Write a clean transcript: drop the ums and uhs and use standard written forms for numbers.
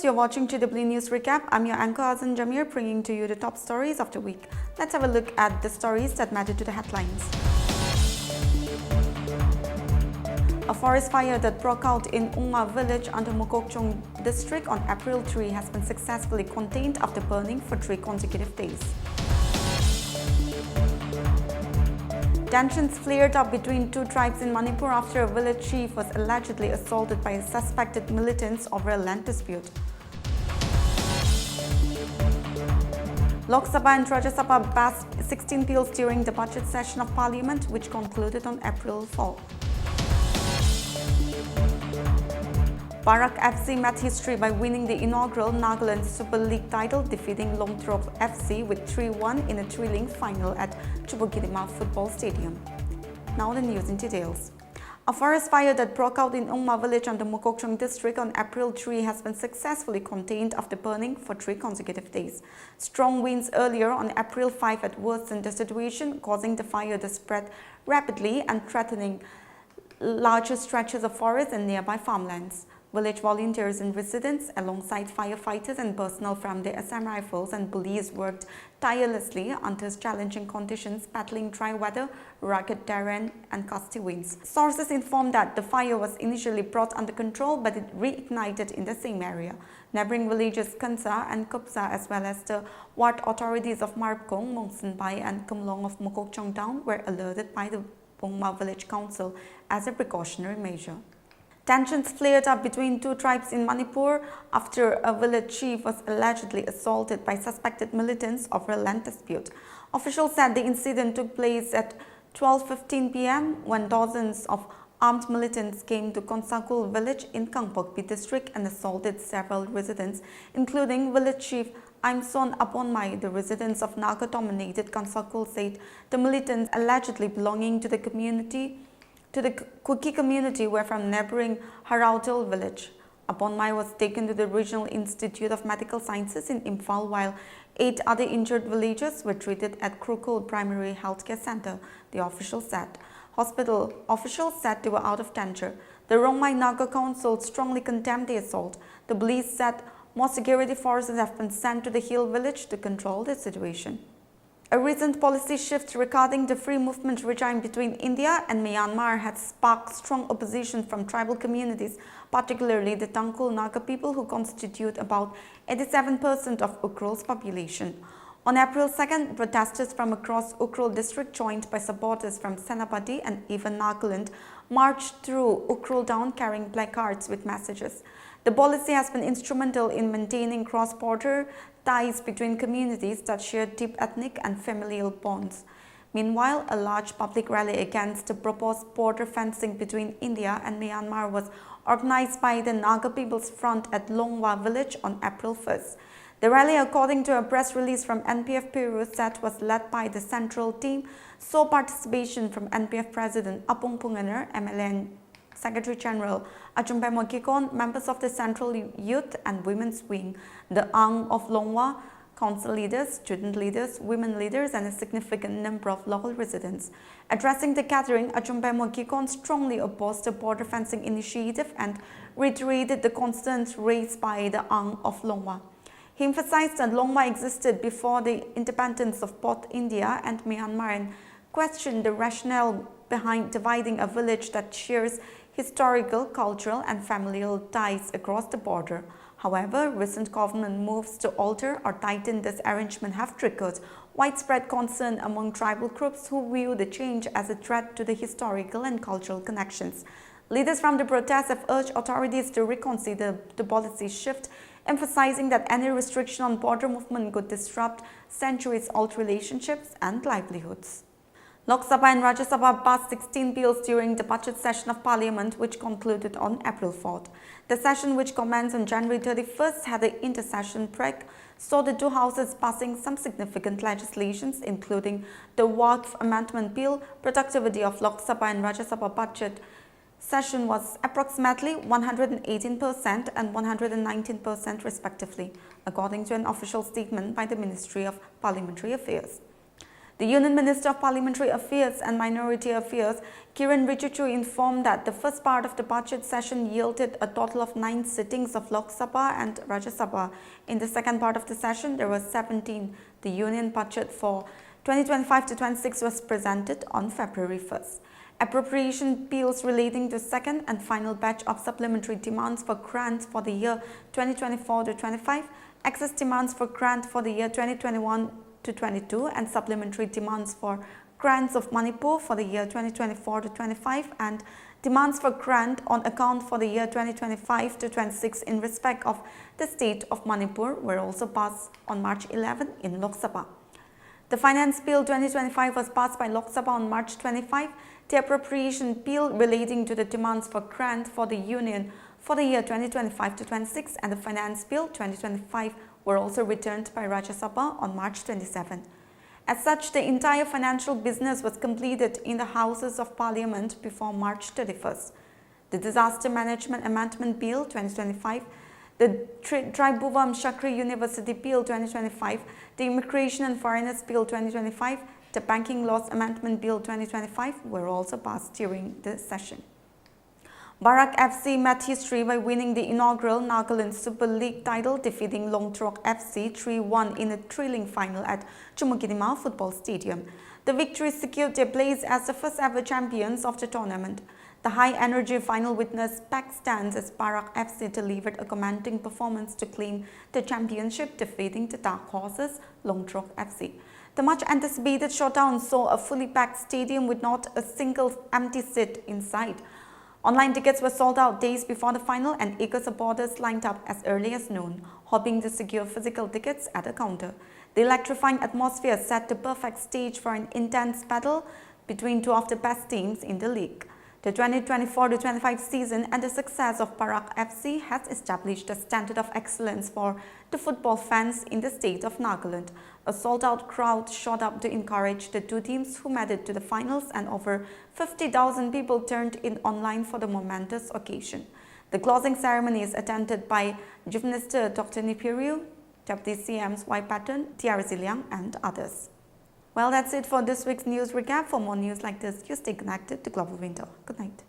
you're watching TW News Recap. I'm your anchor Azan Jamir, bringing to you the top stories of the week. Let's have a look at the stories that matter to the headlines. A forest fire that broke out in Ungma village under Mokokchung district on April 3 has been successfully contained after burning for 3 consecutive days. Tensions flared up between 2 tribes in Manipur after a village chief was allegedly assaulted by suspected militants over a land dispute. Lok Sabha and Rajya Sabha passed 16 bills during the budget session of Parliament, which concluded on April 4. Barak FC made history by winning the inaugural Nagaland Super League title, defeating Lomthrop FC with 3-1 in a thrilling final at Chubukidima Football Stadium. Now the news in details. A forest fire that broke out in Ungma village under Mokokchung district on April 3 has been successfully contained after burning for 3 consecutive days. Strong winds earlier on April 5 had worsened the situation, causing the fire to spread rapidly and threatening larger stretches of forest and nearby farmlands. Village volunteers and residents, alongside firefighters and personnel from the Assam Rifles and police, worked tirelessly under challenging conditions, battling dry weather, rugged terrain, and gusty winds. Sources informed that the fire was initially brought under control, but it reignited in the same area. Neighboring villages Kansa and Kupsa, as well as the ward authorities of Marpkong, Mongsanbai, and Kumlong of Mokokchung town, were alerted by the Pongma Village Council as a precautionary measure. Tensions flared up between 2 tribes in Manipur after a village chief was allegedly assaulted by suspected militants over a land dispute. Officials said the incident took place at 12:15 p.m. when dozens of armed militants came to Konsakul village in Kangpokpi district and assaulted several residents, including village chief Aimson Aponmai. The residents of Naga-dominated Konsakul said the militants, allegedly belonging to the Kuki community, were from neighboring Harautil village. Aponmai was taken to the Regional Institute of Medical Sciences in Imphal, while 8 other injured villagers were treated at Krukul Primary Healthcare Center, the official said. Hospital officials said they were out of danger. The Rongmai Naga Council strongly condemned the assault. The police said more security forces have been sent to the hill village to control the situation. A recent policy shift regarding the free movement regime between India and Myanmar had sparked strong opposition from tribal communities, particularly the Tangkhul Naga people, who constitute about 87% of Ukrul's population. On April 2nd, protesters from across Ukrul district, joined by supporters from Senapati and even Nagaland, marched through Ukrul town carrying placards with messages. The policy has been instrumental in maintaining cross-border ties between communities that share deep ethnic and familial bonds. Meanwhile, a large public rally against the proposed border fencing between India and Myanmar was organized by the Naga People's Front at Longwa village on April 1st. The rally, according to a press release from NPF Bureau, said was led by the central team, saw participation from NPF President Apong Punganer, MLA and Secretary General Ajumbe Mokikon, members of the Central Youth and Women's Wing, the Ang of Longwa, council leaders, student leaders, women leaders, and a significant number of local residents. Addressing the gathering, Ajumbe Mokikon strongly opposed the border fencing initiative and reiterated the concerns raised by the Ang of Longwa. He emphasized that Longwa existed before the independence of both India and Myanmar and questioned the rationale behind dividing a village that shares historical, cultural, and familial ties across the border. However, recent government moves to alter or tighten this arrangement have triggered widespread concern among tribal groups who view the change as a threat to the historical and cultural connections. Leaders from the protests have urged authorities to reconsider the policy shift, emphasizing that any restriction on border movement could disrupt centuries-old relationships and livelihoods. Lok Sabha and Rajya Sabha passed 16 bills during the budget session of Parliament, which concluded on April 4th. The session, which commenced on January 31st, had an inter-session break, saw the 2 houses passing some significant legislations, including the Waqf Amendment Bill. Productivity of Lok Sabha and Rajya Sabha budget session was approximately 118% and 119% respectively, according to an official statement by the Ministry of Parliamentary Affairs. The Union Minister of Parliamentary Affairs and Minority Affairs, Kiran Rijiju, informed that the first part of the budget session yielded a total of 9 sittings of Lok Sabha and Rajya Sabha. In the second part of the session, there were 17. The Union budget for 2025-26 was presented on February 1st. Appropriation bills relating to second and final batch of supplementary demands for grants for the year 2024-25, excess demands for grant for the year 2021-22 and supplementary demands for grants of Manipur for the year 2024-25 and demands for grant on account for the year 2025-26 in respect of the state of Manipur were also passed on March 11 in Lok Sabha. The Finance Bill 2025 was passed by Lok Sabha on March 25. The Appropriation Bill relating to the demands for grant for the Union for the year 2025-26 and the Finance Bill 2025 were also returned by Rajya Sabha on March 27. As such, the entire financial business was completed in the Houses of Parliament before March 31st. The Disaster Management Amendment Bill 2025, the Tribhuvam Shakri University Bill 2025, the Immigration and Foreigners Bill 2025, the Banking Laws Amendment Bill 2025 were also passed during the session. Barak FC met history by winning the inaugural Nagaland Super League title, defeating Longtrok FC 3-1 in a thrilling final at Chumukidima Football Stadium. The victory secured their place as the first ever champions of the tournament. The high-energy final witnessed packed stands as Barak FC delivered a commanding performance to claim the championship, defeating the dark horses Longtrok FC. The much-anticipated showdown saw a fully packed stadium with not a single empty seat inside. Online tickets were sold out days before the final and eager supporters lined up as early as noon, hoping to secure physical tickets at a counter. The electrifying atmosphere set the perfect stage for an intense battle between two of the best teams in the league. The 2024-25 season and the success of Barak FC has established a standard of excellence for the football fans in the state of Nagaland. A sold-out crowd showed up to encourage the two teams who made it to the finals, and over 50,000 people turned in online for the momentous occasion. The closing ceremony is attended by Chief Minister Dr. Nipiriu, Deputy CMs Y. Patton, TRC Liang and others. Well, that's it for this week's news recap. For more news like this, you stay connected to Global Window. Good night.